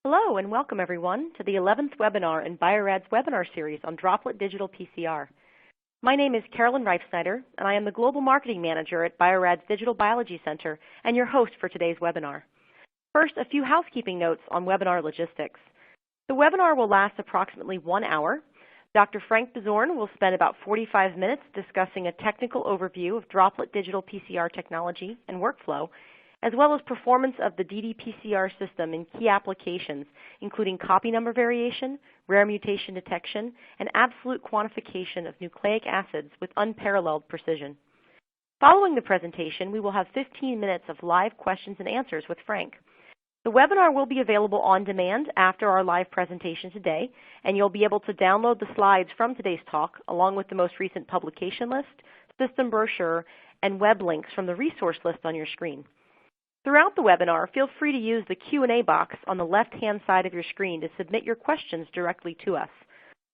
Hello and welcome everyone to the 11th webinar in Bio-Rad's webinar series on Droplet Digital PCR. My name is Carolyn Reifsnyder and I am the Global Marketing Manager at Bio-Rad's Digital Biology Center and your host for today's webinar. First, a few housekeeping notes on webinar logistics. The webinar will last approximately 1 hour. Dr. Frank Bizorn will spend about 45 minutes discussing a technical overview of Droplet Digital PCR technology and workflow, as well as performance of the ddPCR system in key applications, including copy number variation, rare mutation detection, and absolute quantification of nucleic acids with unparalleled precision. Following the presentation, we will have 15 minutes of live questions and answers with Frank. The webinar will be available on demand after our live presentation today, and you'll be able to download the slides from today's talk along with the most recent publication list, system brochure, and web links from the resource list on your screen. Throughout the webinar, feel free to use the Q&A box on the left-hand side of your screen to submit your questions directly to us.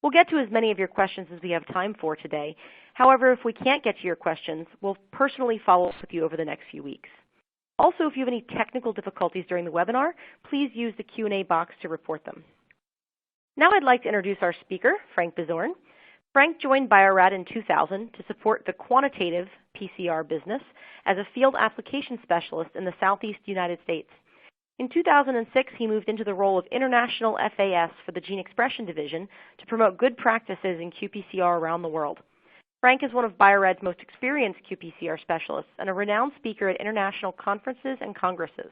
We'll get to as many of your questions as we have time for today. However, if we can't get to your questions, we'll personally follow up with you over the next few weeks. Also, if you have any technical difficulties during the webinar, please use the Q&A box to report them. Now I'd like to introduce our speaker, Frank Bizorn. Frank joined Bio-Rad in 2000 to support the quantitative PCR business as a field application specialist in the Southeast United States. In 2006, he moved into the role of International FAS for the Gene Expression Division to promote good practices in qPCR around the world. Frank is one of Bio-Rad's most experienced qPCR specialists and a renowned speaker at international conferences and congresses.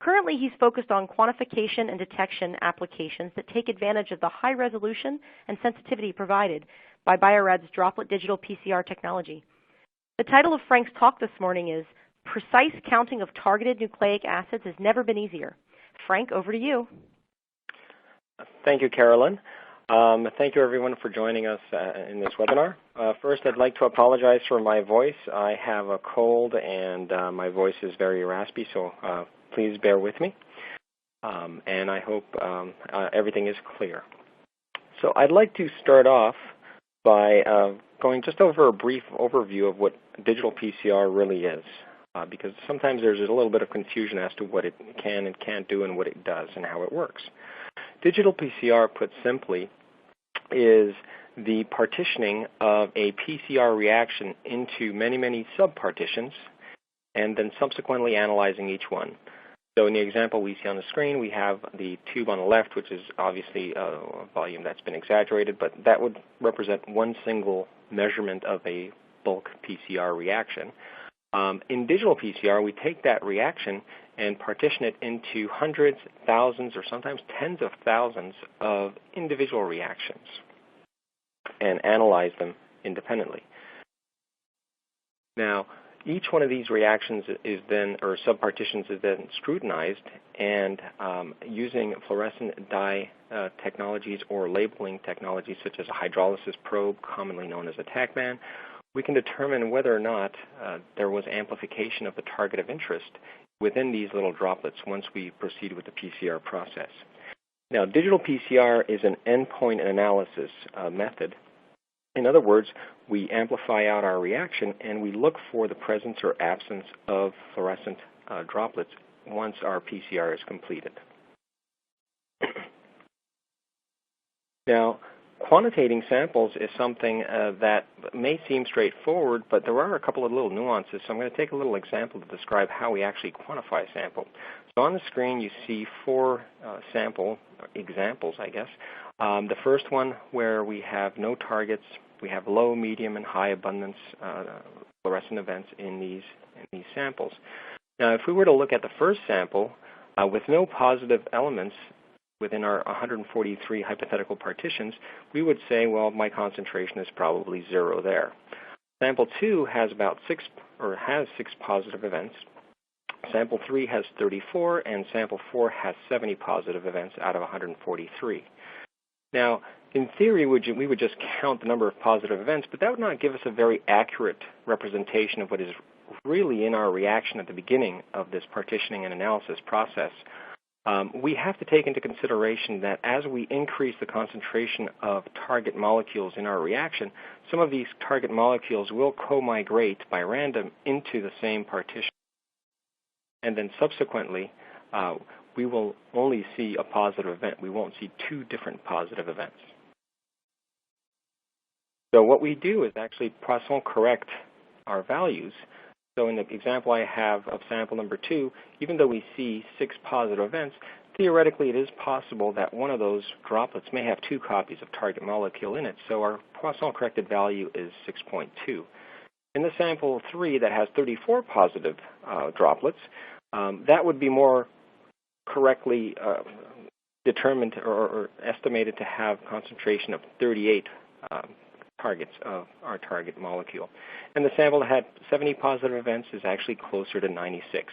Currently, he's focused on quantification and detection applications that take advantage of the high resolution and sensitivity provided by Bio-Rad's Droplet Digital PCR technology. The title of Frank's talk this morning is Precise Counting of Targeted Nucleic Acids Has Never Been Easier. Frank, over to you. Thank you, Carolyn. Thank you, everyone, for joining us in this webinar. First, I'd like to apologize for my voice. I have a cold and my voice is very raspy, so please bear with me, and I hope everything is clear. So I'd like to start off by going just over a brief overview of what digital PCR really is, because sometimes there's a little bit of confusion as to what it can and can't do and what it does and how it works. Digital PCR, put simply, is the partitioning of a PCR reaction into many, many sub-partitions and then subsequently analyzing each one. So in the example we see on the screen, we have the tube on the left, which is obviously a volume that's been exaggerated, but that would represent one single measurement of a bulk PCR reaction. In digital PCR, we take that reaction and partition it into hundreds, thousands, or sometimes tens of thousands of individual reactions and analyze them independently. Now, each one of these reactions is then, or subpartitions, is then scrutinized, and using fluorescent dye technologies or labeling technologies such as a hydrolysis probe, commonly known as a TACMAN, we can determine whether or not there was amplification of the target of interest within these little droplets once we proceed with the PCR process. Now, digital PCR is an endpoint analysis method. In other words, we amplify out our reaction and we look for the presence or absence of fluorescent droplets once our PCR is completed. Now, quantitating samples is something that may seem straightforward, but there are a couple of little nuances. So I'm going to take a little example to describe how we actually quantify a sample. So on the screen you see four sample examples, I guess. The first one where we have no targets, we have low, medium, and high abundance fluorescent events in these samples. Now, if we were to look at the first sample with no positive elements within our 143 hypothetical partitions, we would say, well, my concentration is probably 0 there. Sample 2 has about 6 positive events. Sample 3 has 34, and sample 4 has 70 positive events out of 143. Now, in theory, we would just count the number of positive events, but that would not give us a very accurate representation of what is really in our reaction at the beginning of this partitioning and analysis process. We have to take into consideration that as we increase the concentration of target molecules in our reaction, some of these target molecules will co-migrate by random into the same partition. And then subsequently, we will only see a positive event. We won't see two different positive events. So what we do is actually Poisson correct our values. So in the example I have of sample number 2, even though we see 6 positive events, theoretically it is possible that one of those droplets may have 2 copies of target molecule in it. So our Poisson corrected value is 6.2. In the sample 3 that has 34 positive droplets, that would be more correctly determined or estimated to have concentration of 38 targets of our target molecule. And the sample that had 70 positive events is actually closer to 96.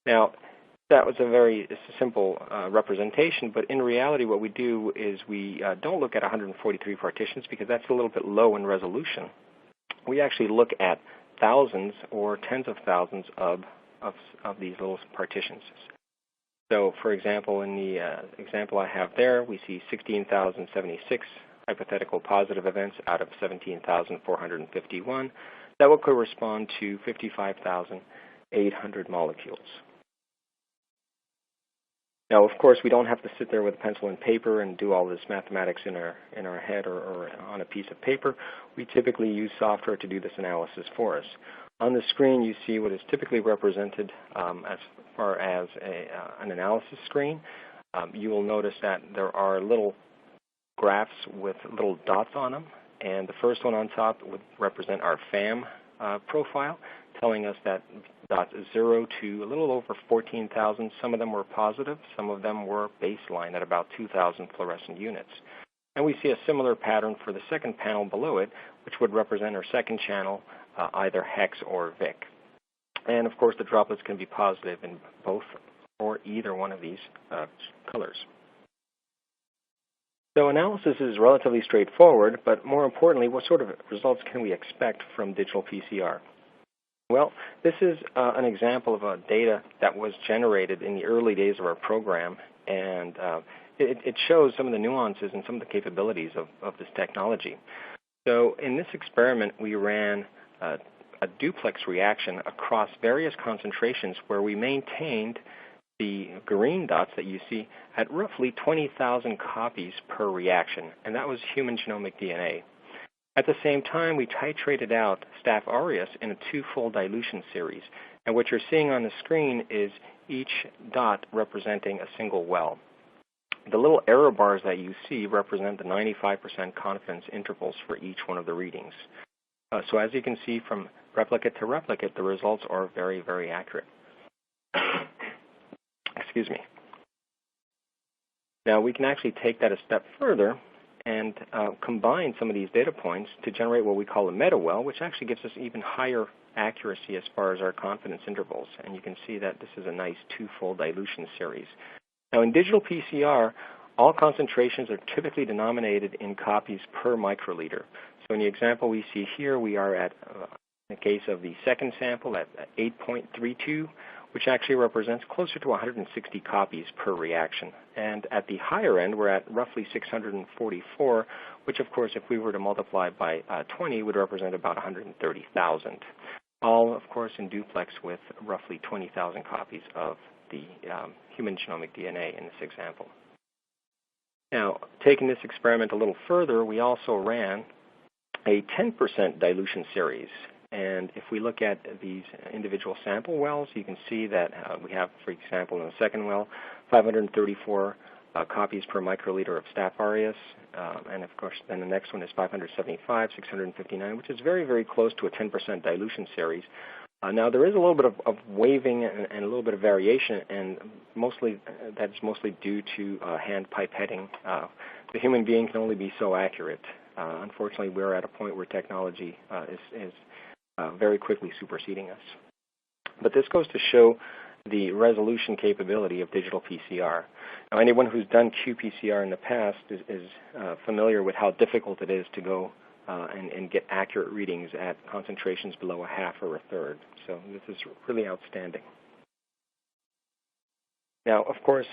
Now, that was a very simple representation, but in reality what we do is we don't look at 143 partitions because that's a little bit low in resolution. We actually look at thousands or tens of thousands of these little partitions. So, for example, in the example I have there, we see 16,076 hypothetical positive events out of 17,451. That will correspond to 55,800 molecules. Now, of course, we don't have to sit there with a pencil and paper and do all this mathematics in our head or on a piece of paper. We typically use software to do this analysis for us. On the screen, you see what is typically represented as far as an analysis screen. You will notice that there are little graphs with little dots on them, and the first one on top would represent our FAM profile, telling us that dots 0 to a little over 14,000. Some of them were positive, some of them were baseline at about 2,000 fluorescent units. And we see a similar pattern for the second panel below it, which would represent our second channel, either hex or Vic. And of course the droplets can be positive in both or either one of these colors. So analysis is relatively straightforward, but more importantly, what sort of results can we expect from digital PCR? Well, this is an example of data that was generated in the early days of our program, and it shows some of the nuances and some of the capabilities of this technology. So in this experiment, we ran a duplex reaction across various concentrations where we maintained the green dots that you see at roughly 20,000 copies per reaction, and that was human genomic DNA. At the same time, we titrated out Staph aureus in a 2-fold dilution series, and what you're seeing on the screen is each dot representing a single well. The little error bars that you see represent the 95% confidence intervals for each one of the readings. So as you can see from replicate to replicate, the results are very, very accurate. Excuse me. Now we can actually take that a step further and combine some of these data points to generate what we call a meta-well, which actually gives us even higher accuracy as far as our confidence intervals. And you can see that this is a nice 2-fold dilution series. Now in digital PCR, all concentrations are typically denominated in copies per microliter. So in the example we see here, we are at, in the case of the second sample, at 8.32, which actually represents closer to 160 copies per reaction. And at the higher end, we're at roughly 644, which of course, if we were to multiply by 20, would represent about 130,000. All, of course, in duplex with roughly 20,000 copies of the human genomic DNA in this example. Now, taking this experiment a little further, we also ran a 10% dilution series. And if we look at these individual sample wells, you can see that we have, for example, in the second well, 534 copies per microliter of Staph aureus. And of course, then the next one is 575, 659, which is very, very close to a 10% dilution series. Now, there is a little bit of waving and a little bit of variation, and that's mostly due to hand pipetting. The human being can only be so accurate. Unfortunately, we're at a point where technology is very quickly superseding us. But this goes to show the resolution capability of digital PCR. Now, anyone who's done qPCR in the past is familiar with how difficult it is to go and get accurate readings at concentrations below a half or a third. So this is really outstanding. Now, of course,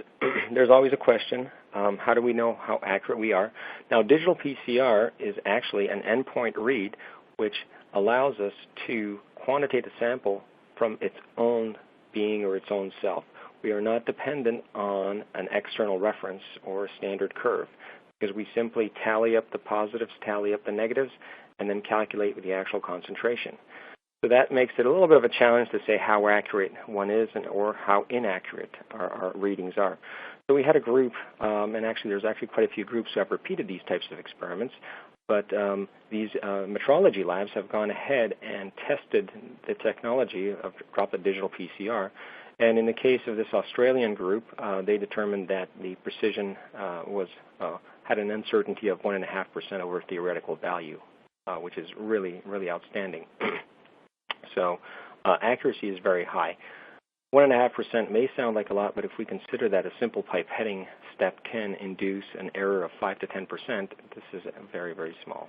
there's always a question, how do we know how accurate we are? Now, digital PCR is actually an endpoint read which allows us to quantitate a sample from its own being or its own self. we are not dependent on an external reference or a standard curve, because we simply tally up the positives, tally up the negatives, and then calculate with the actual concentration. So that makes it a little bit of a challenge to say how accurate one is or how inaccurate our readings are. So we had a group, and actually there's actually quite a few groups who have repeated these types of experiments, but these metrology labs have gone ahead and tested the technology of Droplet Digital PCR. And in the case of this Australian group, they determined that the precision had an uncertainty of 1.5% over theoretical value, which is really, really outstanding. So accuracy is very high. 1.5% may sound like a lot, but if we consider that a simple pipetting step can induce an error of 5 to 10%, this is very, very small.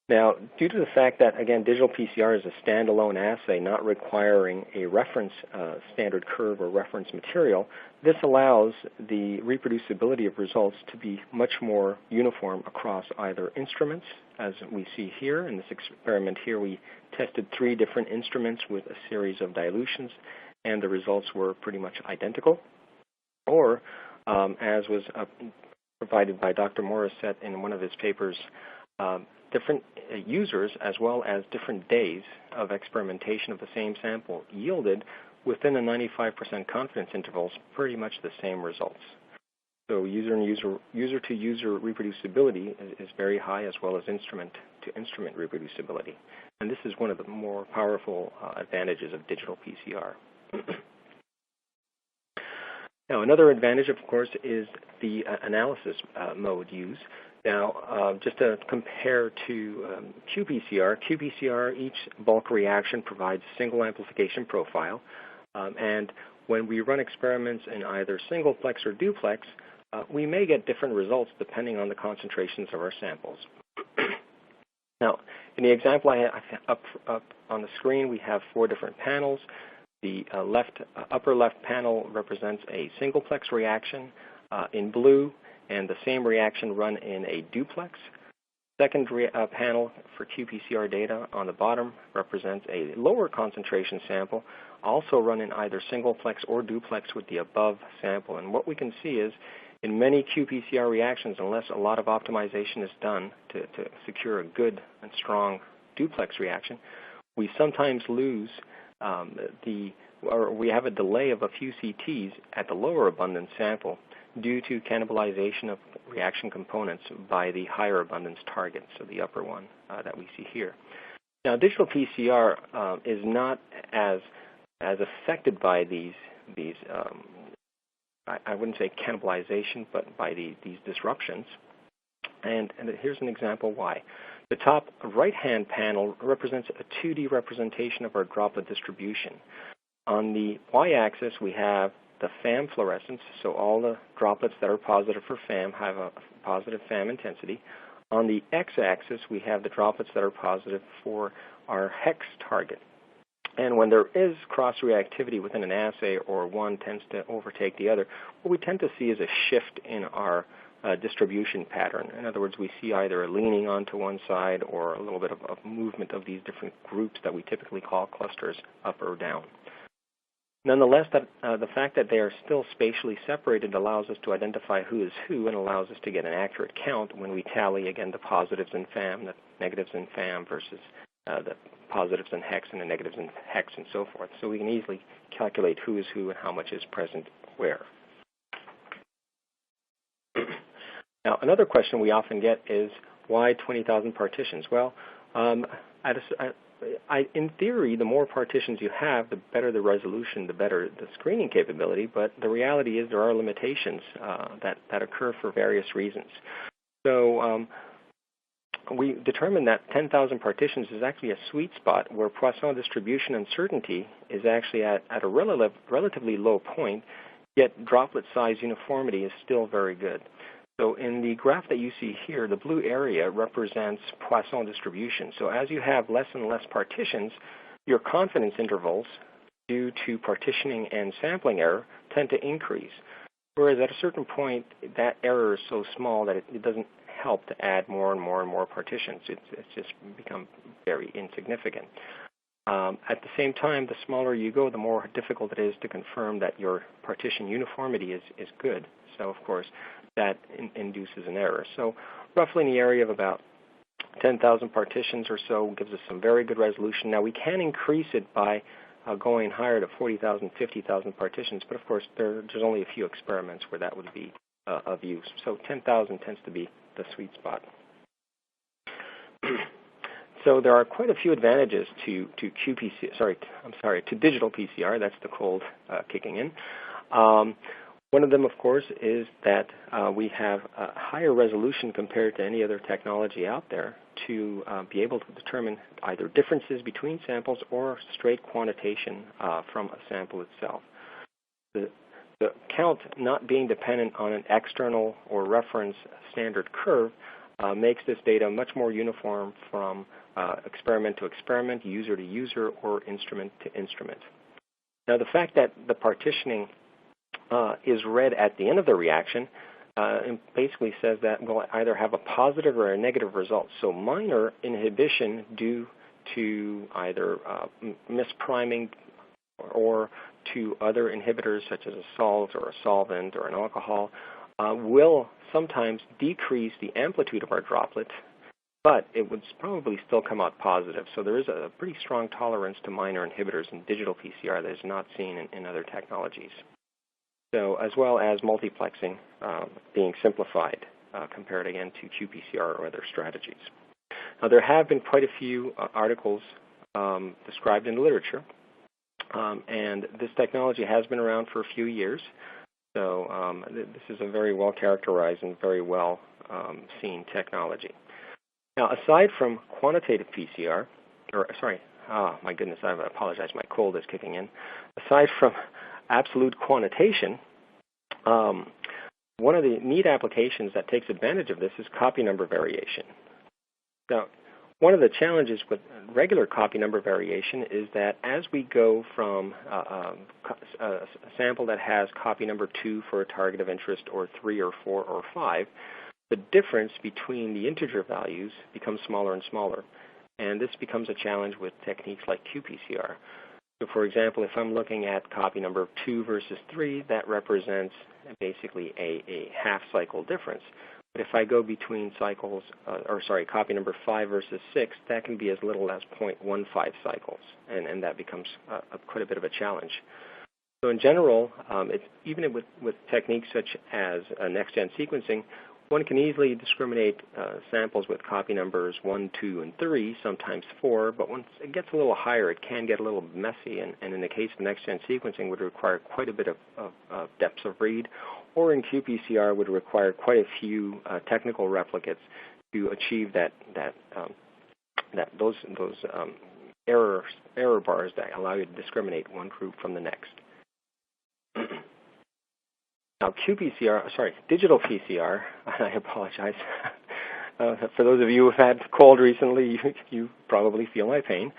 Now, due to the fact that, again, digital PCR is a standalone assay, not requiring a reference standard curve or reference material, this allows the reproducibility of results to be much more uniform across either instruments, as we see here. In this experiment here, we tested 3 different instruments with a series of dilutions, and the results were pretty much identical. Or, as was provided by Dr. Morissette in one of his papers, different users as well as different days of experimentation of the same sample yielded within a 95% confidence intervals pretty much the same results. So user-to-user reproducibility is very high, as well as instrument-to-instrument reproducibility. And this is one of the more powerful advantages of digital PCR. Now, another advantage, of course, is the analysis mode used. Now, just to compare to qPCR, each bulk reaction provides a single amplification profile. And when we run experiments in either singleplex or duplex, we may get different results depending on the concentrations of our samples. Now, in the example I have up on the screen, we have 4 different panels. The upper left panel represents a singleplex reaction in blue, and the same reaction run in a duplex. Second panel for qPCR data on the bottom represents a lower concentration sample, also run in either singleplex or duplex with the above sample. And what we can see is in many qPCR reactions, unless a lot of optimization is done to secure a good and strong duplex reaction, we sometimes lose or we have a delay of a few CTs at the lower abundance sample due to cannibalization of reaction components by the higher abundance target, so the upper one that we see here. Now, digital PCR is not as affected by these I wouldn't say cannibalization, but by these disruptions. And here's an example why. The top right-hand panel represents a 2D representation of our droplet distribution. On the y-axis, we have the FAM fluorescence, so all the droplets that are positive for FAM have a positive FAM intensity. On the x-axis, we have the droplets that are positive for our hex target. And when there is cross-reactivity within an assay, or one tends to overtake the other, what we tend to see is a shift in our distribution pattern. In other words, we see either a leaning onto one side or a little bit of movement of these different groups that we typically call clusters up or down. Nonetheless, the fact that they are still spatially separated allows us to identify who is who and allows us to get an accurate count when we tally, again, the positives in FAM, the negatives in FAM versus the positives in hex and the negatives in hex and so forth. So we can easily calculate who is who and how much is present where. Now, another question we often get is, why 20,000 partitions? Well, in theory, the more partitions you have, the better the resolution, the better the screening capability, but the reality is there are limitations that occur for various reasons. So we determined that 10,000 partitions is actually a sweet spot where Poisson distribution uncertainty is actually at a relatively low point, yet droplet size uniformity is still very good. So in the graph that you see here, the blue area represents Poisson distribution. So as you have less and less partitions, your confidence intervals due to partitioning and sampling error tend to increase. Whereas at a certain point, that error is so small that it doesn't help to add more and more and more partitions. It's just become very insignificant. At the same time, the smaller you go, the more difficult it is to confirm that your partition uniformity is good. So, of course, that induces an error. So roughly in the area of about 10,000 partitions or so gives us some very good resolution. Now, we can increase it by going higher to 40,000, 50,000 partitions, but of course, there's only a few experiments where that would be of use. So 10,000 tends to be the sweet spot. So there are quite a few advantages to digital PCR. That's the cold kicking in. One of them, of course, is that we have a higher resolution compared to any other technology out there to be able to determine either differences between samples or straight quantitation from a sample itself. The count not being dependent on an external or reference standard curve makes this data much more uniform from experiment to experiment, user to user, or instrument to instrument. Now, the fact that the partitioning is read at the end of the reaction basically says that we'll either have a positive or a negative result. So minor inhibition due to either mispriming or to other inhibitors such as a salt or a solvent or an alcohol will sometimes decrease the amplitude of our droplet, but it would probably still come out positive. So there is a pretty strong tolerance to minor inhibitors in digital PCR that is not seen in other technologies. So as well as multiplexing being simplified compared again to qPCR or other strategies. Now there have been quite a few articles described in the literature, and this technology has been around for a few years. So this is a very well characterized and very well seen technology. Now, aside from quantitative PCR, my goodness, I apologize, my cold is kicking in. Aside from absolute quantitation, one of the neat applications that takes advantage of this is copy number variation. Now, one of the challenges with regular copy number variation is that as we go from a sample that has copy number 2 for a target of interest, or 3 or 4 or 5, the difference between the integer values becomes smaller and smaller. And this becomes a challenge with techniques like qPCR. So for example, if I'm looking at copy number 2 versus 3, that represents basically a half cycle difference. But if I go between cycles, copy number 5 versus 6, that can be as little as 0.15 cycles, and that becomes quite a bit of a challenge. So in general, even with techniques such as next-gen sequencing, one can easily discriminate samples with copy numbers 1, 2, and 3, sometimes 4, but once it gets a little higher, it can get a little messy, and in the case of next-gen sequencing, would require quite a bit of depths of read, or in qPCR would require quite a few technical replicates to achieve those error bars that allow you to discriminate one group from the next. Now, digital PCR, I apologize. For those of you who have had cold recently, you probably feel my pain.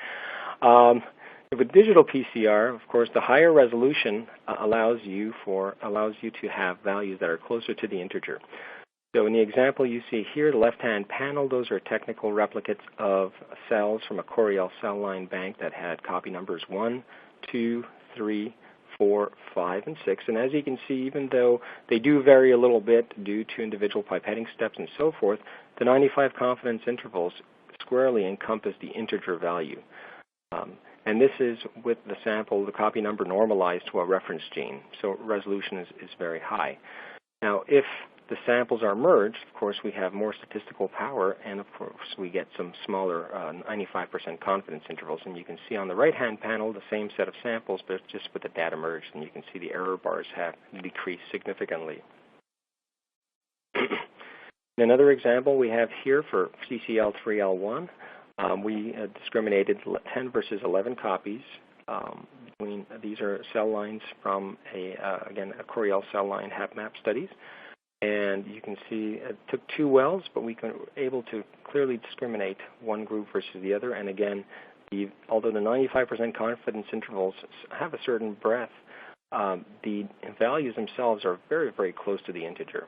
With digital PCR, of course, the higher resolution allows you to have values that are closer to the integer. So in the example you see here, the left-hand panel, those are technical replicates of cells from a Coriell cell line bank that had copy numbers 1, 2, 3, 4, 5, and 6. And as you can see, even though they do vary a little bit due to individual pipetting steps and so forth, the 95 confidence intervals squarely encompass the integer value. And this is with the sample, the copy number normalized to a reference gene. So resolution is very high. Now, if the samples are merged, of course, we have more statistical power, and of course, we get some smaller 95% confidence intervals. And you can see on the right-hand panel the same set of samples, but just with the data merged, and you can see the error bars have decreased significantly. Another example we have here for CCL3L1, we discriminated 10 versus 11 copies. These are cell lines from again, a Coriell cell line HapMap studies. And you can see it took 2 wells, but we were able to clearly discriminate one group versus the other. And again, although the 95% confidence intervals have a certain breadth, the values themselves are very, very close to the integer.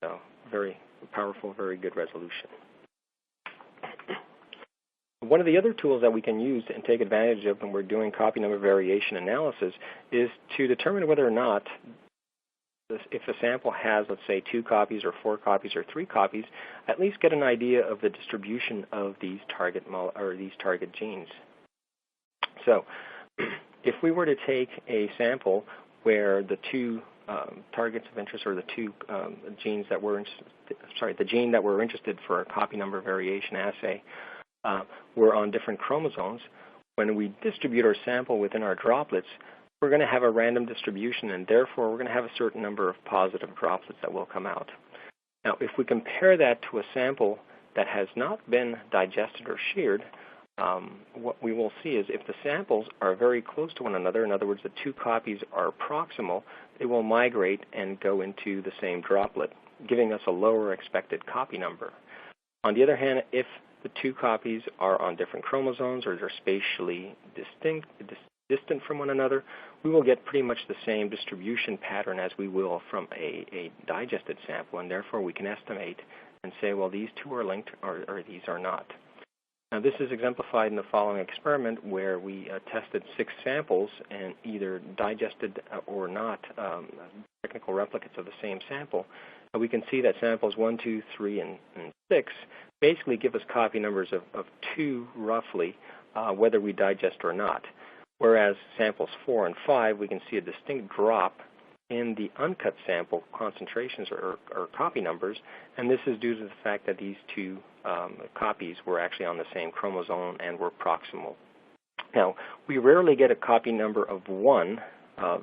So very powerful, very good resolution. One of the other tools that we can use and take advantage of when we're doing copy number variation analysis is to determine whether or not if a sample has, let's say, 2 copies or 4 copies or 3 copies, at least get an idea of the distribution of these target genes. So if we were to take a sample where the 2 targets of interest, or the 2 genes that we're the gene that we're interested for a copy number variation assay were on different chromosomes, when we distribute our sample within our droplets, we're going to have a random distribution, and therefore we're going to have a certain number of positive droplets that will come out. Now, if we compare that to a sample that has not been digested or sheared, what we will see is if the samples are very close to one another, in other words, the 2 copies are proximal, they will migrate and go into the same droplet, giving us a lower expected copy number. On the other hand, if the 2 copies are on different chromosomes or they're spatially distant from one another, we will get pretty much the same distribution pattern as we will from a digested sample, and therefore we can estimate and say, well, these 2 are linked or these are not. Now, this is exemplified in the following experiment where we tested 6 samples, and either digested or not technical replicates of the same sample. And we can see that samples 1, 2, 3, and 6 basically give us copy numbers of 2 roughly, whether we digest or not. Whereas samples 4 and 5, we can see a distinct drop in the uncut sample concentrations or copy numbers, and this is due to the fact that these 2 copies were actually on the same chromosome and were proximal. Now, we rarely get a copy number of 1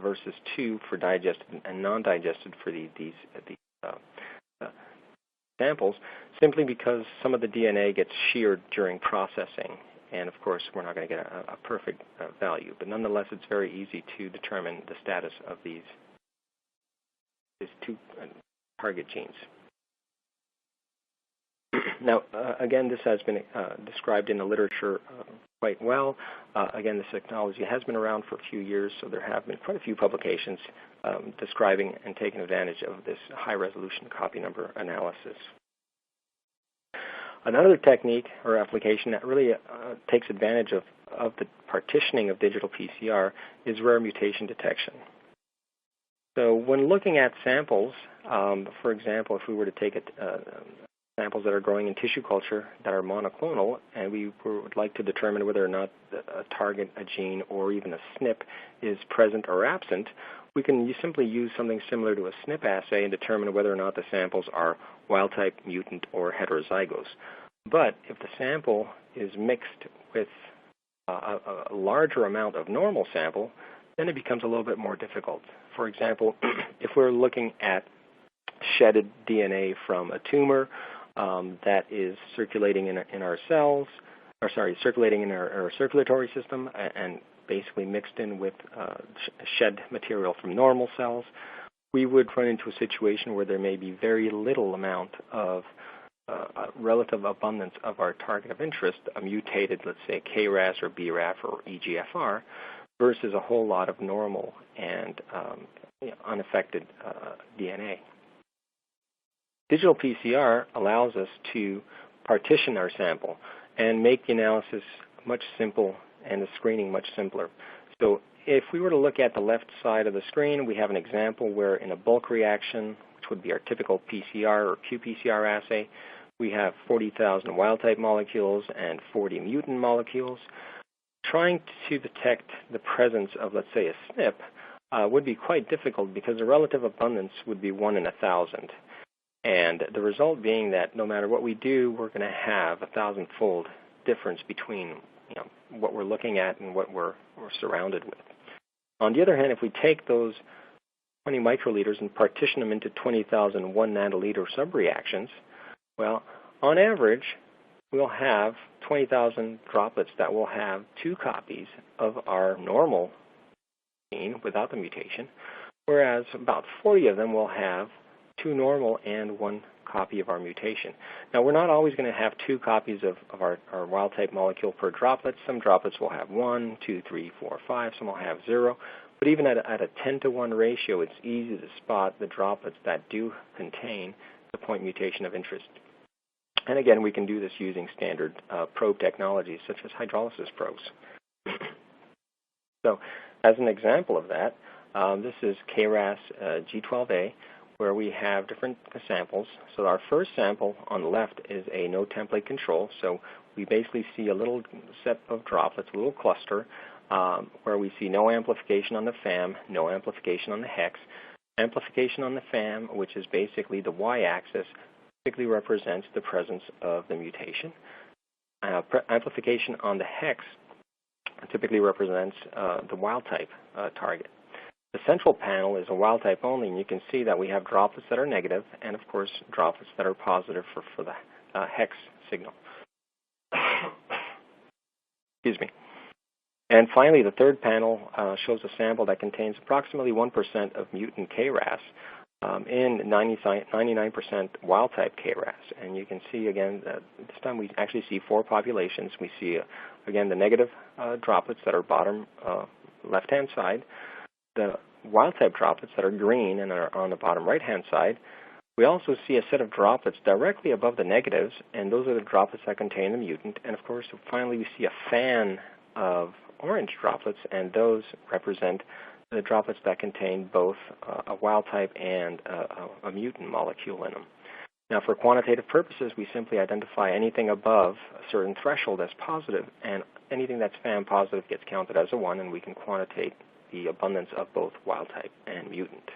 versus 2 for digested and non-digested for these samples, simply because some of the DNA gets sheared during processing. And of course, we're not going to get a perfect value, but nonetheless, it's very easy to determine the status of these 2 target genes. Now, again, this has been described in the literature quite well. Again, this technology has been around for a few years, so there have been quite a few publications describing and taking advantage of this high-resolution copy number analysis. Another technique or application that really takes advantage of the partitioning of digital PCR is rare mutation detection. So when looking at samples, for example, if we were to take samples that are growing in tissue culture that are monoclonal, and we would like to determine whether or not a target, a gene, or even a SNP is present or absent, we can simply use something similar to a SNP assay and determine whether or not the samples are wild-type, mutant, or heterozygous. But if the sample is mixed with a larger amount of normal sample, then it becomes a little bit more difficult. For example, if we're looking at shedded DNA from a tumor that is circulating in our cells, circulating in our circulatory system and basically mixed in with shed material from normal cells, we would run into a situation where there may be very little amount of relative abundance of our target of interest, a mutated, let's say, KRAS or BRAF or EGFR, versus a whole lot of normal and unaffected DNA. Digital PCR allows us to partition our sample and make the analysis much simpler and the screening much simpler. So if we were to look at the left side of the screen, we have an example where in a bulk reaction, which would be our typical PCR or qPCR assay, we have 40,000 wild-type molecules and 40 mutant molecules. Trying to detect the presence of, let's say, a SNP would be quite difficult because the relative abundance would be 1 in 1,000. And the result being that no matter what we do, we're going to have a 1,000-fold difference between what we're looking at and what we're surrounded with. On the other hand, if we take those 20 microliters and partition them into 20,000 1 nanoliter subreactions, well, on average, we'll have 20,000 droplets that will have 2 copies of our normal gene without the mutation, whereas about 40 of them will have 2 normal and 1 copy of our mutation. Now, we're not always going to have 2 copies of our wild-type molecule per droplet. Some droplets will have 1, 2, 3, 4, 5. Some will have 0. But even at a 10-to-1 ratio, it's easy to spot the droplets that do contain the point mutation of interest. And again, we can do this using standard probe technologies such as hydrolysis probes. So as an example of that, this is KRAS G12A, where we have different samples. So our first sample on the left is a no template control. So we basically see a little set of droplets, a little cluster, where we see no amplification on the FAM, no amplification on the hex. Amplification on the FAM, which is basically the y-axis, typically represents the presence of the mutation. Amplification on the hex typically represents the wild-type target. The central panel is a wild-type only, and you can see that we have droplets that are negative and, of course, droplets that are positive for the hex signal. Excuse me. And finally, the third panel shows a sample that contains approximately 1% of mutant KRAS in 99% wild-type KRAS. And you can see, again, that this time we actually see 4 populations. We see, again, the negative droplets that are bottom left-hand side, the wild-type droplets that are green and are on the bottom right-hand side. We also see a set of droplets directly above the negatives, and those are the droplets that contain the mutant. And, of course, finally, we see a fan of orange droplets, and those represent the droplets that contain both a wild-type and a mutant molecule in them. Now, for quantitative purposes, we simply identify anything above a certain threshold as positive, and anything that's FAM positive gets counted as a 1, and we can quantitate the abundance of both wild-type and mutant.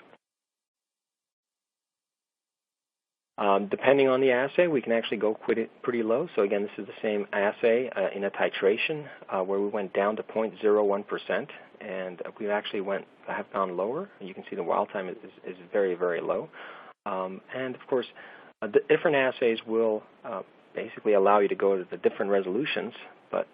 Depending on the assay, we can actually go pretty low. So again, this is the same assay in a titration where we went down to 0.01%, and we actually have gone lower. You can see the wild type is very, very low. And of course, the different assays will basically allow you to go to the different resolutions, but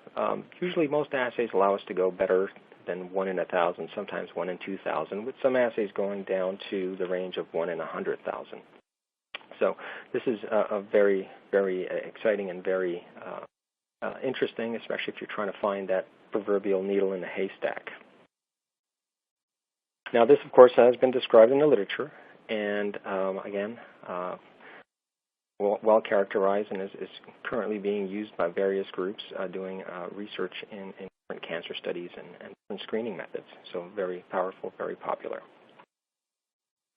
usually most assays allow us to go better than 1 in 1,000, sometimes 1 in 2,000, with some assays going down to the range of 1 in 100,000. So this is a very, very exciting and very interesting, especially if you're trying to find that proverbial needle in the haystack. Now, this, of course, has been described in the literature, and again, well characterized, and is currently being used by various groups doing research in different cancer studies and different screening methods. So very powerful, very popular.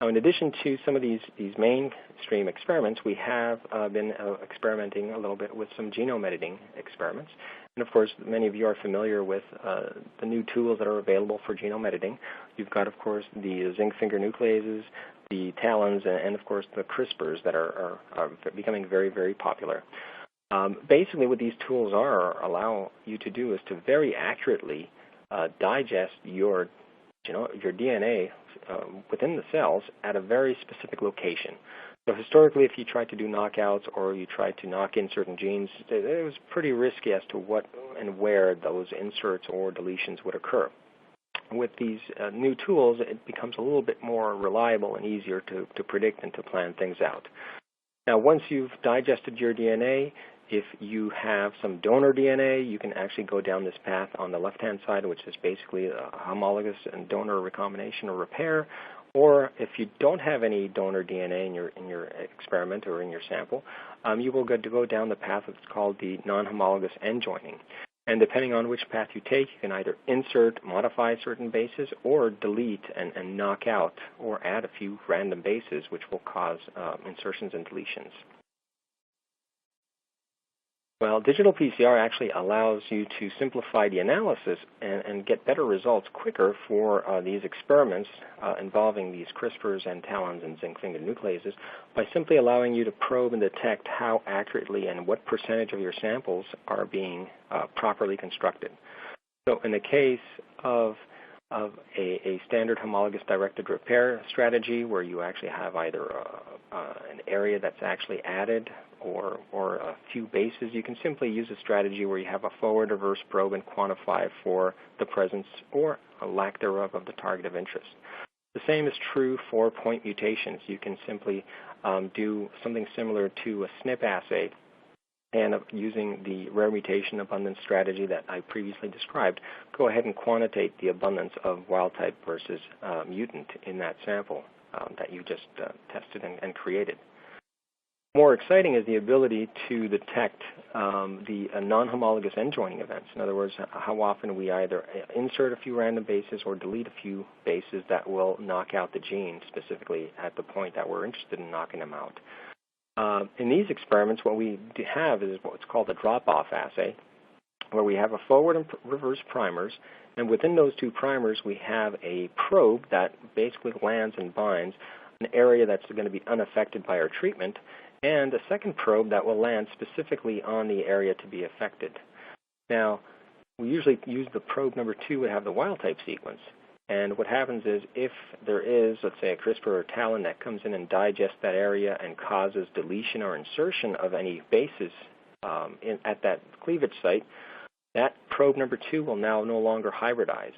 Now, in addition to some of these mainstream experiments, we have been experimenting a little bit with some genome editing experiments. And of course, many of you are familiar with the new tools that are available for genome editing. You've got, of course, the zinc finger nucleases, the TALENs, and of course, the CRISPRs that are becoming very, very popular. Basically, what these tools allow you to do is to very accurately digest your DNA within the cells at a very specific location. So historically, if you tried to do knockouts or you tried to knock in certain genes, it was pretty risky as to what and where those inserts or deletions would occur. With these new tools, it becomes a little bit more reliable and easier to predict and to plan things out. Now, once you've digested your DNA, if you have some donor DNA, you can actually go down this path on the left-hand side, which is basically a homologous and donor recombination or repair. Or if you don't have any donor DNA in your experiment or in your sample, you will go down the path that's called the non-homologous end joining. And depending on which path you take, you can either insert, modify certain bases, or delete and knock out or add a few random bases, which will cause insertions and deletions. Well, digital PCR actually allows you to simplify the analysis and get better results quicker for these experiments involving these CRISPRs and TALENs and zinc finger nucleases by simply allowing you to probe and detect how accurately and what percentage of your samples are being properly constructed. So in the case of a standard homologous directed repair strategy where you actually have either an area that's actually added or a few bases, you can simply use a strategy where you have a forward reverse probe and quantify for the presence or a lack thereof of the target of interest. The same is true for point mutations. You can simply do something similar to a SNP assay, and using the rare mutation abundance strategy that I previously described, go ahead and quantitate the abundance of wild type versus mutant in that sample that you just tested and created. More exciting is the ability to detect the non-homologous end joining events. In other words, how often we either insert a few random bases or delete a few bases that will knock out the gene, specifically at the point that we're interested in knocking them out. In these experiments, what we have is what's called a drop-off assay, where we have a forward and reverse primers, and within those two primers we have a probe that basically lands and binds an area that's going to be unaffected by our treatment, and a second probe that will land specifically on the area to be affected. Now, we usually use the probe number 2 would have the wild-type sequence. And what happens is if there is, let's say, a CRISPR or TALEN that comes in and digests that area and causes deletion or insertion of any bases at that cleavage site, that probe number 2 will now no longer hybridize.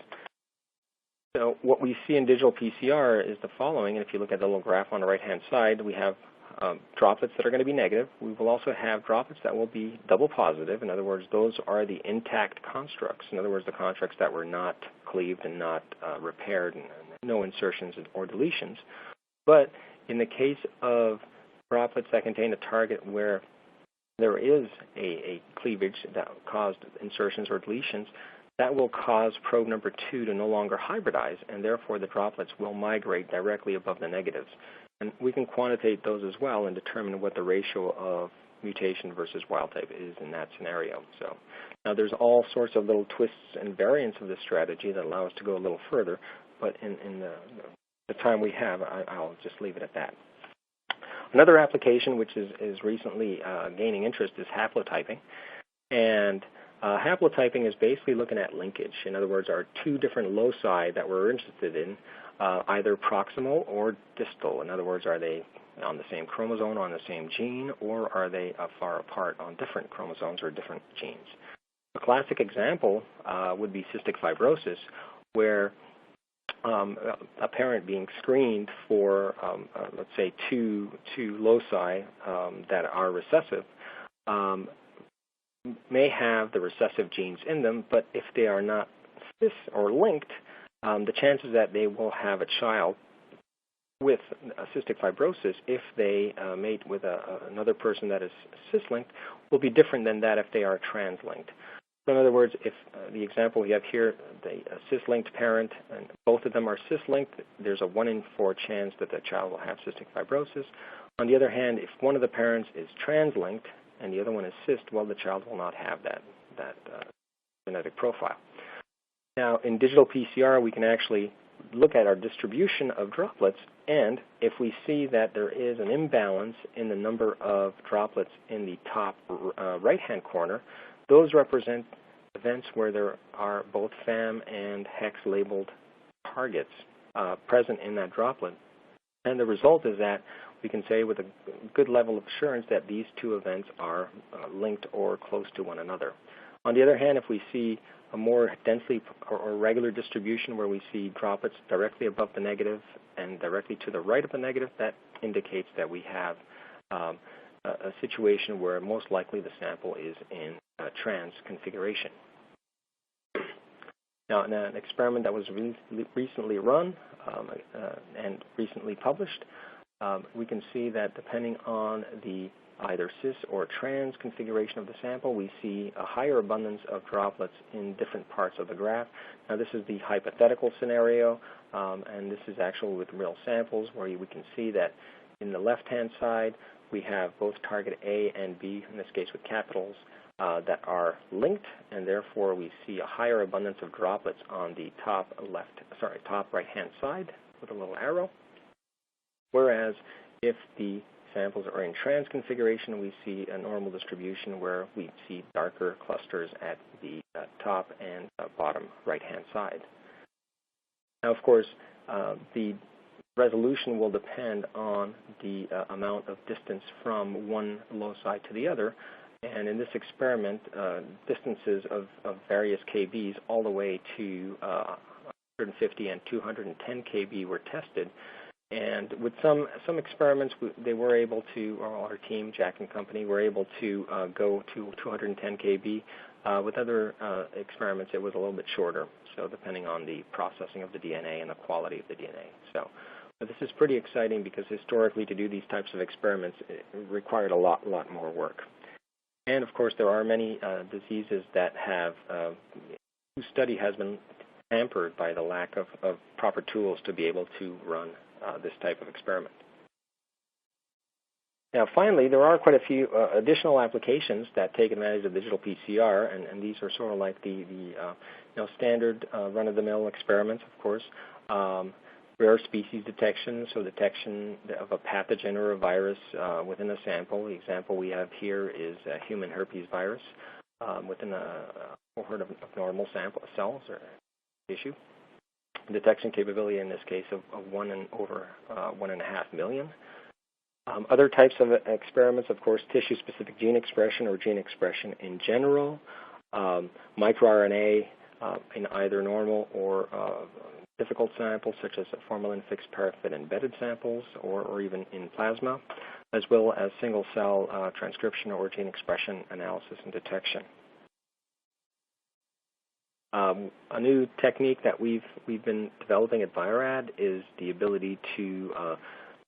So what we see in digital PCR is the following, and if you look at the little graph on the right-hand side, we have droplets that are going to be negative. We will also have droplets that will be double positive. In other words, those are the intact constructs. In other words, the constructs that were not cleaved and not repaired, and no insertions or deletions. But in the case of droplets that contain a target where there is a cleavage that caused insertions or deletions, that will cause probe number 2 to no longer hybridize, and therefore the droplets will migrate directly above the negatives. And we can quantitate those as well and determine what the ratio of mutation versus wild type is in that scenario. So now there's all sorts of little twists and variants of this strategy that allow us to go a little further, but in the time we have, I'll just leave it at that. Another application which is recently gaining interest is haplotyping. And haplotyping is basically looking at linkage. In other words, our two different loci that we're interested in, either proximal or distal. In other words, are they on the same chromosome, on the same gene, or are they far apart on different chromosomes or different genes? A classic example would be cystic fibrosis, where a parent being screened for, let's say, two loci that are recessive may have the recessive genes in them, but if they are not cis or linked, the chances that they will have a child with cystic fibrosis, if they mate with another person that is cis-linked, will be different than that if they are trans-linked. So in other words, if the example we have here, a cis-linked parent, and both of them are cis-linked, there's a 1 in 4 chance that the child will have cystic fibrosis. On the other hand, if one of the parents is trans-linked and the other one is cis, well, the child will not have that genetic profile. Now, in digital PCR, we can actually look at our distribution of droplets, and if we see that there is an imbalance in the number of droplets in the top right-hand corner, those represent events where there are both FAM and hex labeled targets present in that droplet. And the result is that we can say with a good level of assurance that these two events are linked or close to one another. On the other hand, if we see a more densely or regular distribution where we see droplets directly above the negative and directly to the right of the negative, that indicates that we have a situation where most likely the sample is in trans configuration. Now, in an experiment that was recently run and recently published, we can see that depending on the either cis or trans configuration of the sample, we see a higher abundance of droplets in different parts of the graph. Now, this is the hypothetical scenario, and this is actually with real samples where we can see that in the left-hand side, we have both target A and B, in this case with capitals, that are linked, and therefore we see a higher abundance of droplets on the top right-hand side with a little arrow. Whereas if the samples are in trans configuration, we see a normal distribution where we see darker clusters at the top and bottom right-hand side. Now, of course, the resolution will depend on the amount of distance from one loci to the other. And in this experiment, distances of various kb's all the way to 150 and 210 kb were tested. And with some experiments, they were able to, or our team, Jack and Company, were able to go to 210 kb. With other experiments, it was a little bit shorter, so depending on the processing of the DNA and the quality of the DNA. So But this is pretty exciting because historically to do these types of experiments it required a lot more work. And of course there are many diseases that have whose study has been hampered by the lack of proper tools to be able to run this type of experiment. Now finally, there are quite a few additional applications that take advantage of digital PCR, and these are sort of like the standard run-of-the-mill experiments, of course. Rare species detection, so detection of a pathogen or a virus within a sample. The example we have here is a human herpes virus within a cohort of normal cells or tissue. Detection capability in this case of 1/1.5 million. Other types of experiments, of course, tissue-specific gene expression or gene expression in general, microRNA in either normal or difficult samples such as formalin-fixed paraffin-embedded samples or even in plasma, as well as single-cell transcription or gene expression analysis and detection. A new technique that we've been developing at Bio-Rad is the ability to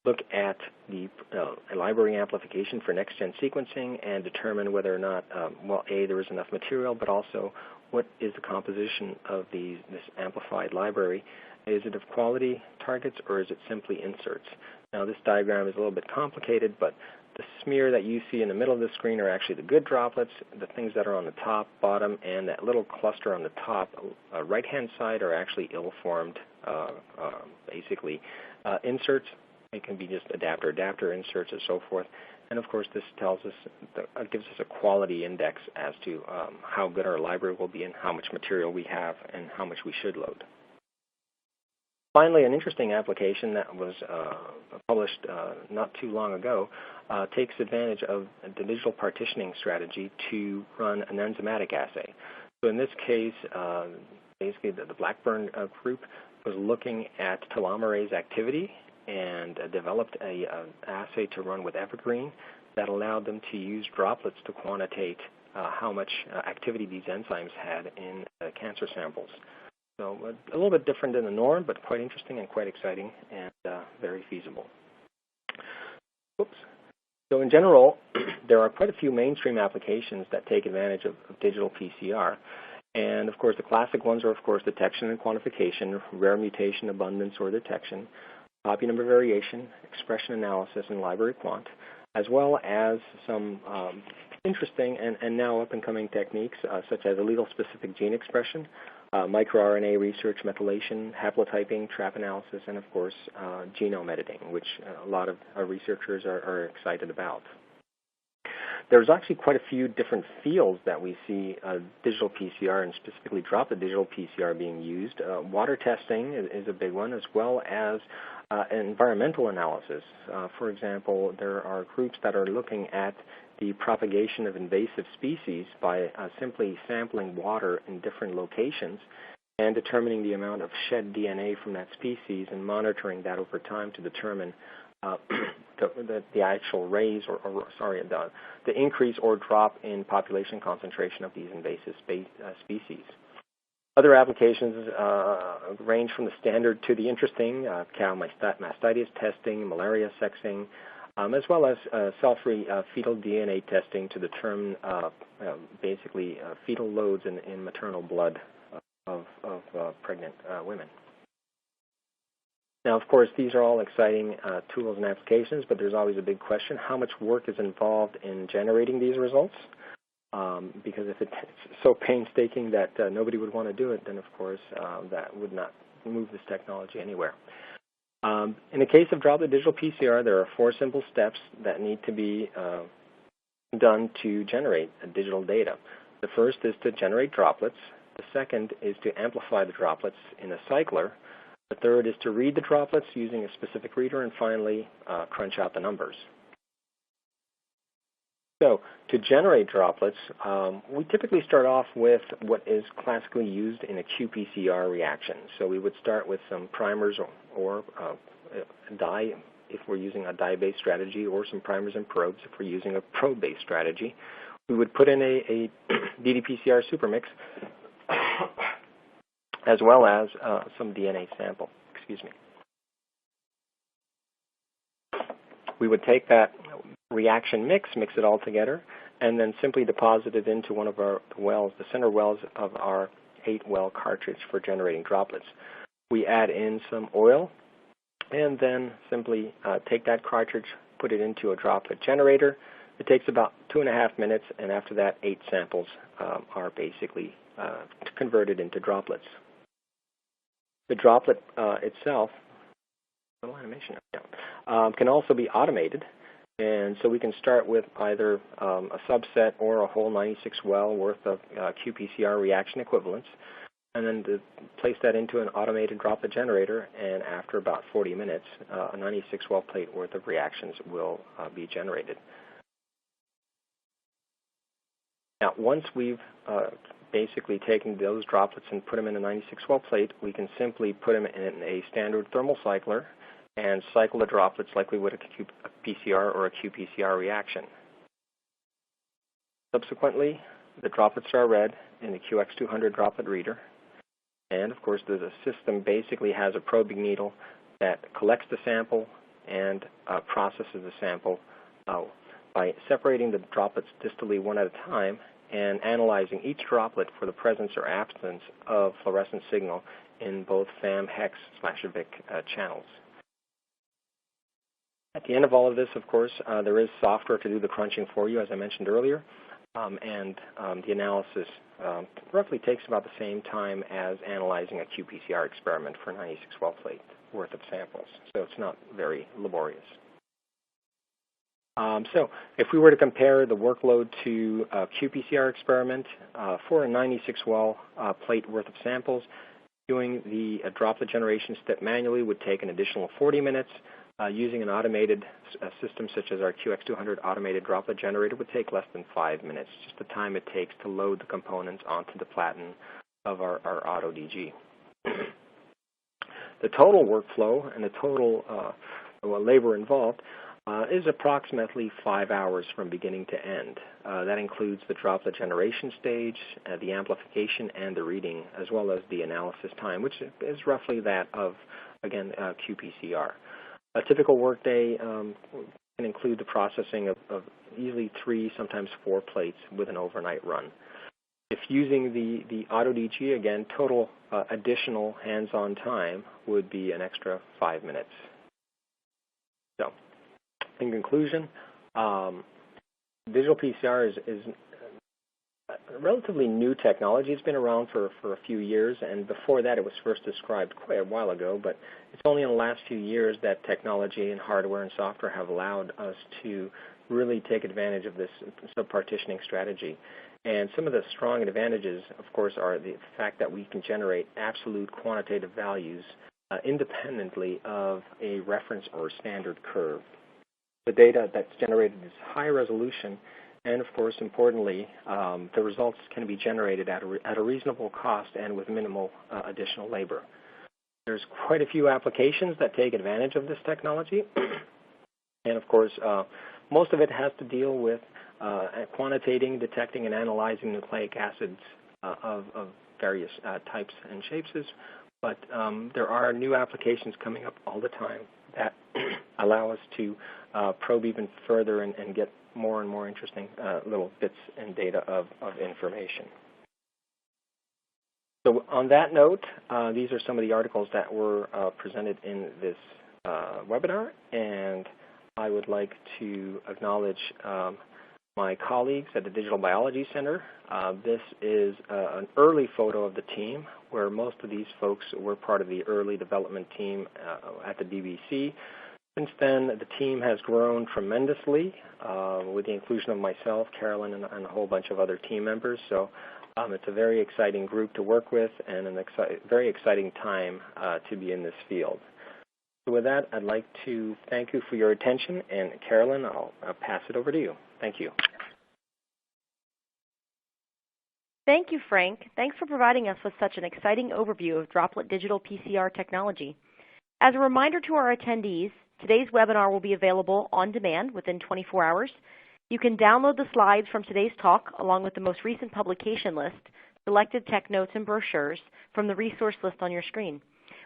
look at the library amplification for next-gen sequencing and determine whether or not, there is enough material, but also what is the composition of this amplified library. Is it of quality targets or is it simply inserts? Now this diagram is a little bit complicated, but the smear that you see in the middle of the screen are actually the good droplets. The things that are on the top, bottom, and that little cluster on the top right-hand side are actually ill-formed, inserts. It can be just adapter inserts and so forth. And of course, this tells us, gives us a quality index as to how good our library will be and how much material we have and how much we should load. Finally, an interesting application that was published not too long ago takes advantage of the digital partitioning strategy to run an enzymatic assay. So in this case, basically the Blackburn group was looking at telomerase activity and developed an assay to run with Evergreen that allowed them to use droplets to quantitate how much activity these enzymes had in cancer samples. So a little bit different than the norm, but quite interesting and quite exciting and very feasible. Oops. So in general, there are quite a few mainstream applications that take advantage of digital PCR. And of course, the classic ones are, of course, detection and quantification, rare mutation abundance or detection, copy number variation, expression analysis, and library quant, as well as some interesting and now up-and-coming techniques such as allele-specific gene expression, microRNA research, methylation, haplotyping, trap analysis, and of course genome editing, which a lot of our researchers are excited about. There's actually quite a few different fields that we see digital PCR and specifically droplet digital PCR being used. Water testing is a big one, as well as environmental analysis. For example, there are groups that are looking at the propagation of invasive species by simply sampling water in different locations and determining the amount of shed DNA from that species and monitoring that over time to determine the actual raise the increase or drop in population concentration of these invasive species. Other applications range from the standard to the interesting, cow mastitis testing, malaria sexing, as well as cell-free fetal DNA testing to determine basically fetal loads in maternal blood of pregnant women. Now, of course, these are all exciting tools and applications, but there's always a big question: how much work is involved in generating these results? Because if it's so painstaking that nobody would want to do it, then of course that would not move this technology anywhere. In the case of droplet digital PCR, there are 4 simple steps that need to be done to generate digital data. The first is to generate droplets. The second is to amplify the droplets in a cycler. The third is to read the droplets using a specific reader, and finally crunch out the numbers. So to generate droplets, we typically start off with what is classically used in a qPCR reaction. So we would start with some primers or dye if we're using a dye-based strategy, or some primers and probes if we're using a probe-based strategy. We would put in a ddPCR supermix as well as some DNA sample. Excuse me. We would take that reaction mix it all together, and then simply deposit it into one of our wells, the center wells of our 8-well cartridge for generating droplets. We add in some oil, and then simply take that cartridge, put it into a droplet generator. It takes about 2.5 minutes, and after that, 8 samples are basically converted into droplets. The droplet itself, little animation, can also be automated, and so we can start with either a subset or a whole 96-well worth of qPCR reaction equivalents, and then to place that into an automated droplet generator, and after about 40 minutes, a 96-well plate worth of reactions will be generated. Now, once we've basically taken those droplets and put them in a 96-well plate, we can simply put them in a standard thermal cycler and cycle the droplets like we would a PCR or a qPCR reaction. Subsequently, the droplets are read in the QX200 droplet reader, and of course the system basically has a probing needle that collects the sample and processes the sample by separating the droplets distally one at a time and analyzing each droplet for the presence or absence of fluorescent signal in both FAM, hex, /Vic channels. At the end of all of this, of course, there is software to do the crunching for you, as I mentioned earlier, and the analysis roughly takes about the same time as analyzing a qPCR experiment for a 96-well plate worth of samples, so it's not very laborious. So if we were to compare the workload to a qPCR experiment for a 96-well plate worth of samples, doing the droplet generation step manually would take an additional 40 minutes. Using an automated system such as our QX200 automated droplet generator would take less than 5 minutes, just the time it takes to load the components onto the platen of our auto DG. The total workflow and the total labor involved is approximately 5 hours from beginning to end. That includes the droplet generation stage, the amplification, and the reading, as well as the analysis time, which is roughly that of, again, qPCR. A typical workday can include the processing of easily 3, sometimes 4 plates with an overnight run. If using the auto DG, again, total additional hands-on time would be an extra 5 minutes. So, in conclusion, digital PCR is a relatively new technology. It's been around for a few years, and before that it was first described quite a while ago, but it's only in the last few years that technology and hardware and software have allowed us to really take advantage of this sub-partitioning strategy. And some of the strong advantages, of course, are the fact that we can generate absolute quantitative values independently of a reference or standard curve. The data that's generated is high resolution, and of course, importantly, the results can be generated at a reasonable cost and with minimal additional labor. There's quite a few applications that take advantage of this technology, and of course, most of it has to deal with quantitating, detecting, and analyzing nucleic acids of various types and shapes. But there are new applications coming up all the time that allow us to probe even further and get more and more interesting little bits and data of information. So on that note, these are some of the articles that were presented in this webinar, and I would like to acknowledge my colleagues at the Digital Biology Center. This is an early photo of the team where most of these folks were part of the early development team at the DBC. Since then, the team has grown tremendously with the inclusion of myself, Carolyn, and a whole bunch of other team members. So it's a very exciting group to work with and a very exciting time to be in this field. So with that, I'd like to thank you for your attention, and Carolyn, I'll pass it over to you. Thank you. Thank you, Frank. Thanks for providing us with such an exciting overview of Droplet Digital PCR technology. As a reminder to our attendees, today's webinar will be available on demand within 24 hours. You can download the slides from today's talk along with the most recent publication list, selected tech notes, and brochures from the resource list on your screen.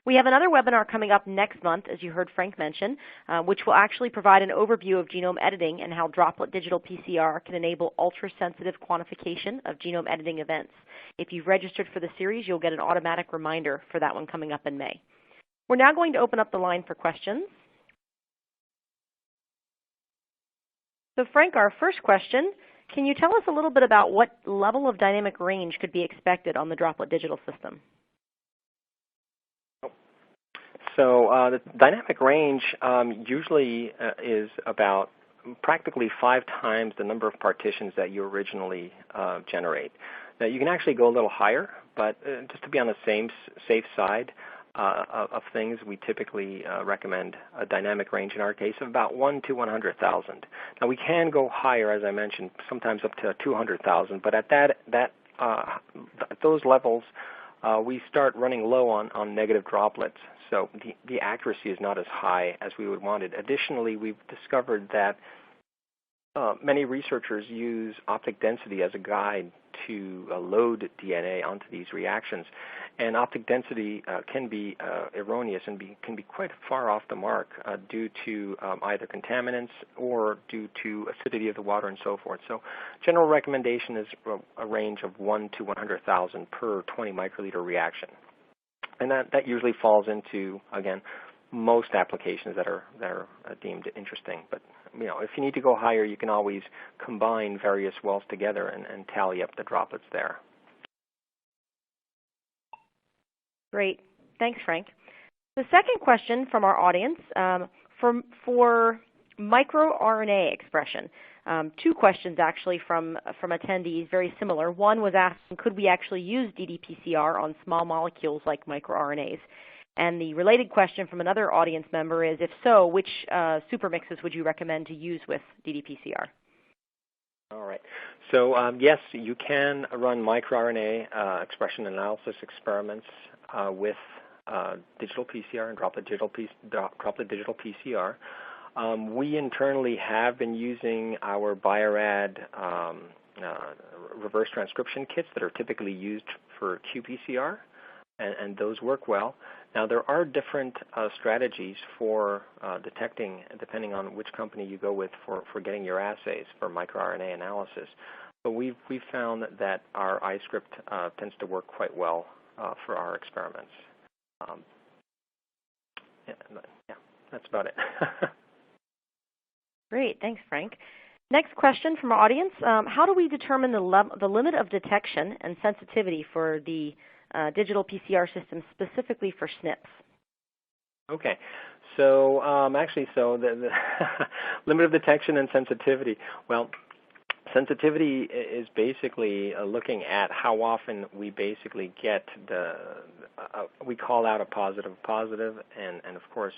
We have another webinar coming up next month, as you heard Frank mention, which will actually provide an overview of genome editing and how Droplet Digital PCR can enable ultra-sensitive quantification of genome editing events. If you've registered for the series, you'll get an automatic reminder for that one coming up in May. We're now going to open up the line for questions. So Frank, our first question, can you tell us a little bit about what level of dynamic range could be expected on the Droplet Digital system? So the dynamic range usually is about practically 5 times the number of partitions that you originally generate. Now, you can actually go a little higher, but just to be on the safe side of things, we typically recommend a dynamic range in our case of about 1 to 100,000. Now, we can go higher, as I mentioned, sometimes up to 200,000, but at at those levels, we start running low on negative droplets. So the accuracy is not as high as we would want it. Additionally, we've discovered that many researchers use optic density as a guide to load DNA onto these reactions. And optic density can be erroneous and can be quite far off the mark due to either contaminants or due to acidity of the water and so forth. So general recommendation is a range of 1 to 100,000 per 20 microliter reaction. And that usually falls into, again, most applications that are deemed interesting. But if you need to go higher, you can always combine various wells together and tally up the droplets there. Great. Thanks, Frank. The second question from our audience, for microRNA expression. 2 questions actually from attendees, very similar. One was asking, could we actually use ddPCR on small molecules like microRNAs? And the related question from another audience member is, if so, which supermixes would you recommend to use with ddPCR? All right. So yes, you can run microRNA expression analysis experiments with digital PCR and Droplet Digital PCR. We internally have been using our Bio-Rad reverse transcription kits that are typically used for qPCR, and those work well. Now, there are different strategies for detecting, depending on which company you go with for getting your assays for microRNA analysis. But we've found that our iScript tends to work quite well for our experiments. Yeah, that's about it. Great. Thanks, Frank. Next question from our audience. How do we determine the limit of detection and sensitivity for the digital PCR system, specifically for SNPs? Okay. So the limit of detection and sensitivity. Well, sensitivity is basically looking at how often we basically get we call out a positive, and of course,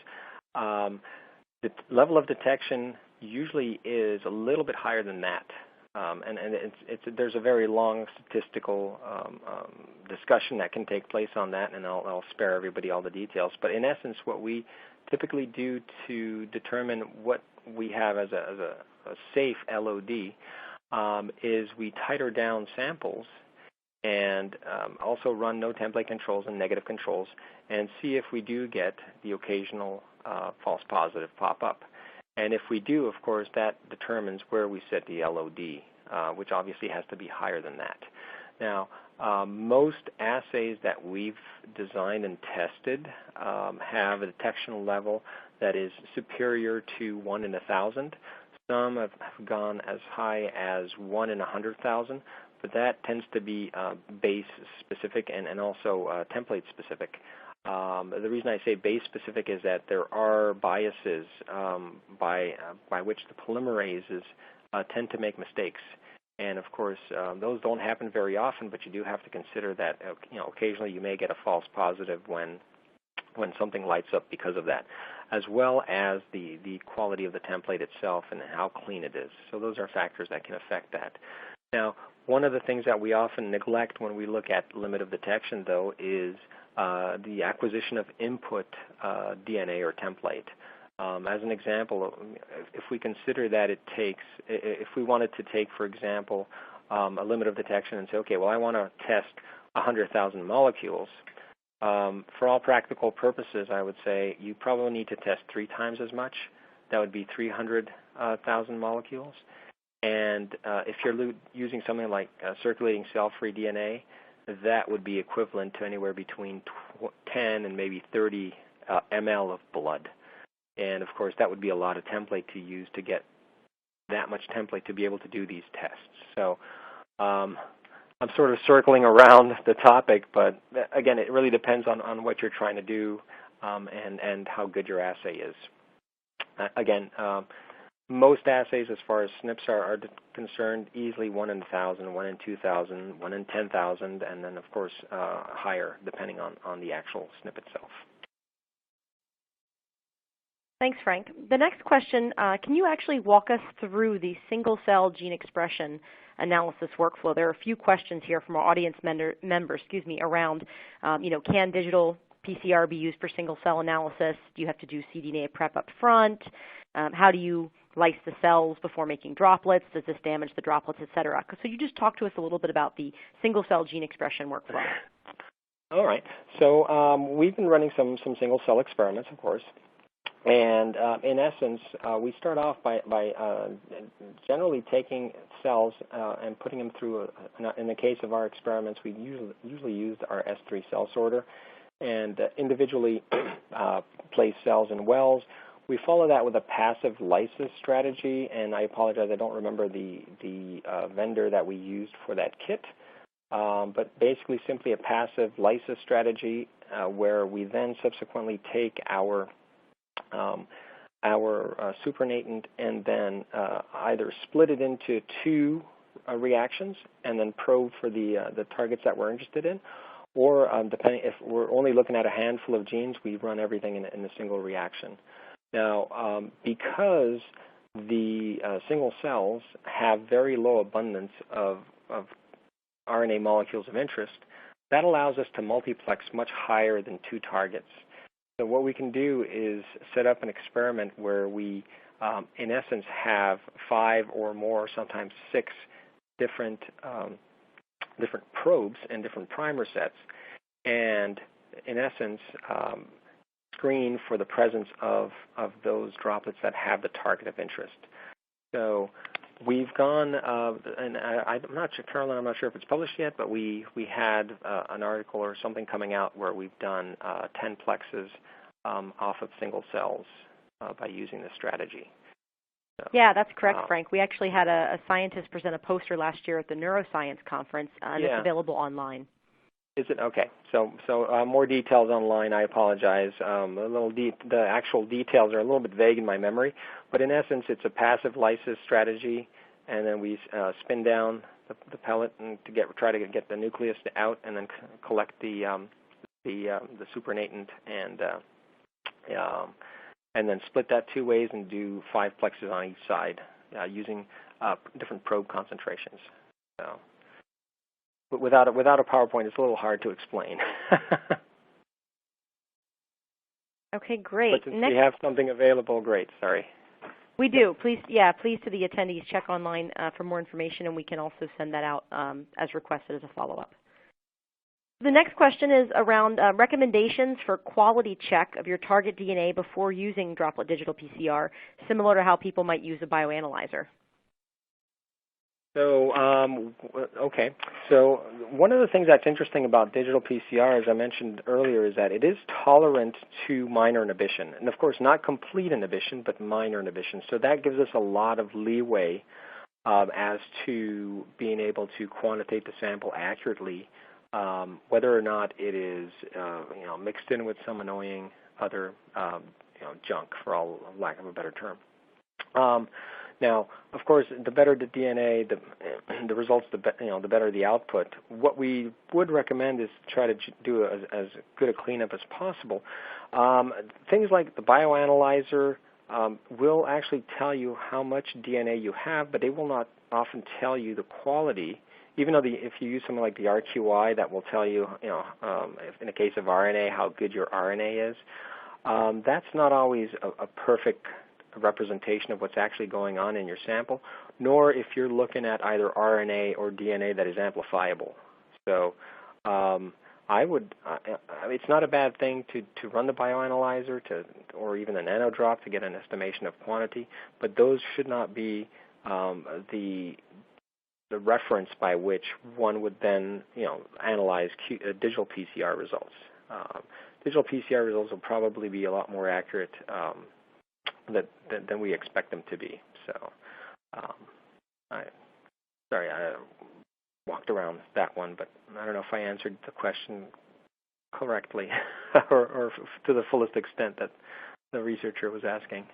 the level of detection usually is a little bit higher than that. And there's a very long statistical discussion that can take place on that, and I'll spare everybody all the details. But in essence, what we typically do to determine what we have as a safe LOD is we titer down samples and also run no template controls and negative controls and see if we do get the occasional false positive pop up. And if we do, of course, that determines where we set the LOD, which obviously has to be higher than that. Now, most assays that we've designed and tested have a detection level that is superior to 1 in 1,000. Some have gone as high as 1 in 100,000, but that tends to be base specific and also template specific. The reason I say base specific is that there are biases by which the polymerases tend to make mistakes, and of course those don't happen very often. But you do have to consider that occasionally you may get a false positive when something lights up because of that, as well as the quality of the template itself and how clean it is. So those are factors that can affect that. Now, one of the things that we often neglect when we look at limit of detection, though, is the acquisition of input DNA or template. As an example, if we consider that if we wanted to take, for example, a limit of detection and say, okay, well, I want to test 100,000 molecules, For all practical purposes, I would say you probably need to test 3 times as much. That would be 300,000 molecules. And if you're using something like circulating cell-free DNA, that would be equivalent to anywhere between 10 and maybe 30 ml of blood. And, of course, that would be a lot of template to use to get that much template to be able to do these tests. So I'm sort of circling around the topic, but again, it really depends on what you're trying to do and how good your assay is. Again, most assays, as far as SNPs are concerned, easily 1 in 1,000, 1 in 2,000, 1 in 10,000, and then, of course, higher depending on the actual SNP itself. Thanks, Frank. The next question, can you actually walk us through the single-cell gene expression analysis workflow? There are a few questions here from our audience members, around, can digital PCR be used for single-cell analysis? Do you have to do cDNA prep up front? How do you lyse the cells before making droplets? Does this damage the droplets, et cetera? So you just talk to us a little bit about the single-cell gene expression workflow. All right. So we've been running some single-cell experiments, of course. And in essence, we start off by generally taking cells and putting them through, in the case of our experiments, we usually used our S3 cell sorter and individually place cells in wells. We follow that with a passive lysis strategy, and I apologize, I don't remember the vendor that we used for that kit, but basically simply a passive lysis strategy where we then subsequently take our supernatant and then either split it into 2 reactions and then probe for the targets that we're interested in, or depending if we're only looking at a handful of genes, we run everything in a single reaction. Now, because the single cells have very low abundance of RNA molecules of interest, that allows us to multiplex much higher than 2 targets. So what we can do is set up an experiment where we, in essence, have 5 or more, sometimes 6 different probes and different primer sets, and in essence, screen for the presence of those droplets that have the target of interest. So we've gone, and I'm not sure, Carolyn, I'm not sure if it's published yet, but we had an article or something coming out where we've done 10 plexes off of single cells by using this strategy. So, yeah, that's correct, Frank. We actually had a scientist present a poster last year at the Neuroscience Conference, and it's available online. Is it? Okay. So more details online. I apologize. The actual details are a little bit vague in my memory, but in essence, it's a passive lysis strategy, and then we spin down the pellet and try to get the nucleus out, and then collect the supernatant and then split that 2 ways and do 5 plexes on each side using different probe concentrations. So. But without a PowerPoint, it's a little hard to explain. Okay, great. But since we have something available, great. Sorry. We do. Please to the attendees, check online for more information, and we can also send that out as requested as a follow-up. The next question is around recommendations for quality check of your target DNA before using Droplet Digital PCR, similar to how people might use a bioanalyzer. So, okay. So one of the things that's interesting about digital PCR, as I mentioned earlier, is that it is tolerant to minor inhibition. And, of course, not complete inhibition, but minor inhibition. So that gives us a lot of leeway as to being able to quantitate the sample accurately, whether or not it is mixed in with some annoying other junk, for all lack of a better term. Now, of course, the better the DNA, the results, the better the output. What we would recommend is try to do as good a cleanup as possible. Things like the bioanalyzer will actually tell you how much DNA you have, but they will not often tell you the quality. Even though if you use something like the RQI, that will tell you, if in the case of RNA, how good your RNA is. That's not always a perfect representation of what's actually going on in your sample, nor if you're looking at either RNA or DNA that is amplifiable. So it's not a bad thing to run the bioanalyzer or even the nanodrop to get an estimation of quantity, but those should not be the reference by which one would then analyze digital PCR results. Digital PCR results will probably be a lot more accurate than we expect them to be. So, sorry, I walked around that one, but I don't know if I answered the question correctly or to the fullest extent that the researcher was asking.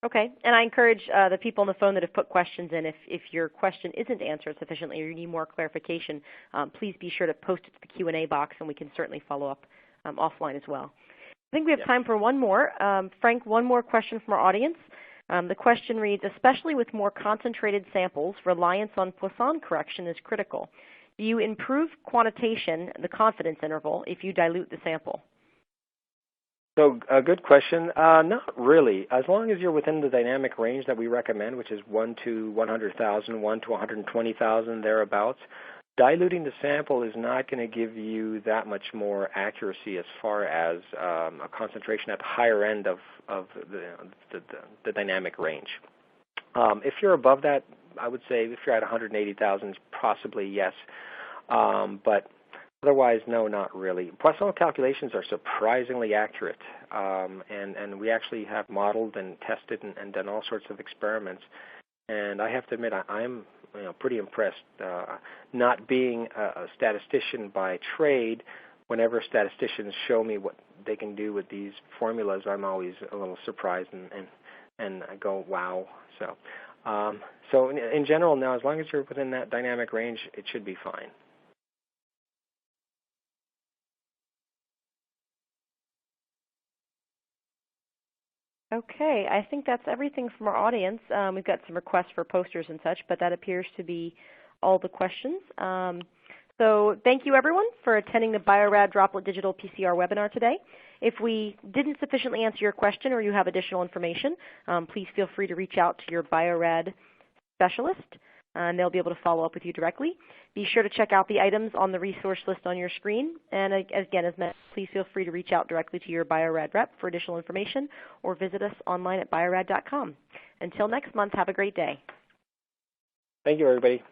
Okay, and I encourage the people on the phone that have put questions in, if your question isn't answered sufficiently or you need more clarification, please be sure to post it to the Q&A box, and we can certainly follow up offline as well. I think we have time for one more. Frank, one more question from our audience. The question reads, especially with more concentrated samples, reliance on Poisson correction is critical. Do you improve quantitation, the confidence interval, if you dilute the sample? So a good question. Not really. As long as you're within the dynamic range that we recommend, which is 1 to 100,000, 1 to 120,000, thereabouts, diluting the sample is not going to give you that much more accuracy as far as a concentration at the higher end of the dynamic range. If you're above that, I would say if you're at 180,000, possibly yes, but otherwise, no, not really. Poisson calculations are surprisingly accurate, and we actually have modeled and tested and done all sorts of experiments. And I have to admit, I'm pretty impressed. Not being a statistician by trade, whenever statisticians show me what they can do with these formulas, I'm always a little surprised and I go, wow. So in general, now, as long as you're within that dynamic range, it should be fine. Okay, I think that's everything from our audience. We've got some requests for posters and such, but that appears to be all the questions. So thank you, everyone, for attending the Bio-Rad Droplet Digital PCR webinar today. If we didn't sufficiently answer your question or you have additional information, please feel free to reach out to your Bio-Rad specialist, and they'll be able to follow up with you directly. Be sure to check out the items on the resource list on your screen. And again, as mentioned, please feel free to reach out directly to your Bio-Rad rep for additional information or visit us online at biorad.com. Until next month, have a great day. Thank you, everybody.